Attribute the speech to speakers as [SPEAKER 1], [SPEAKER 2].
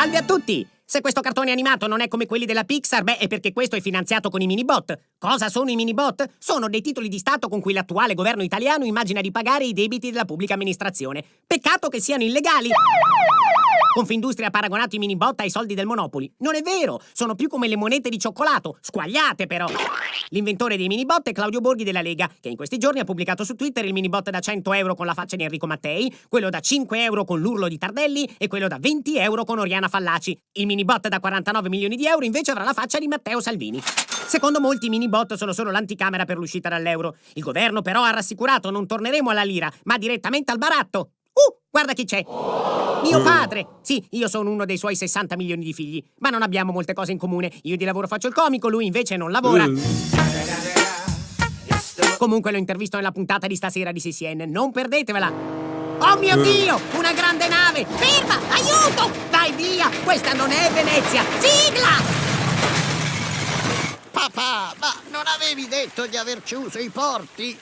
[SPEAKER 1] Salve a tutti! Se questo cartone animato non è come quelli della Pixar, beh, è perché questo è finanziato con i minibot. Cosa sono i minibot? Sono dei titoli di Stato con cui l'attuale governo italiano immagina di pagare i debiti della pubblica amministrazione. Peccato che siano illegali! Confindustria ha paragonato i minibot ai soldi del Monopoli. Non è vero! Sono più come le monete di cioccolato. Squagliate, però! L'inventore dei minibot è Claudio Borghi della Lega, che in questi giorni ha pubblicato su Twitter il minibot da 100 euro con la faccia di Enrico Mattei, quello da 5 euro con l'urlo di Tardelli e quello da 20 euro con Oriana Fallaci. Il minibot da 49 milioni di euro invece avrà la faccia di Matteo Salvini. Secondo molti i minibot sono solo l'anticamera per l'uscita dall'euro. Il governo però ha rassicurato: non torneremo alla lira, ma direttamente al baratto. Guarda chi c'è! Mio padre! Sì, io sono uno dei suoi 60 milioni di figli, ma non abbiamo molte cose in comune. Io di lavoro faccio il comico, lui invece non lavora. Comunque lo intervisto nella puntata di stasera di CCN, non perdetevela! Oh mio Dio! Una grande nave! Ferma! Aiuto! Vai via! Questa non è Venezia! Sigla!
[SPEAKER 2] Papà, ma non avevi detto di aver chiuso i porti?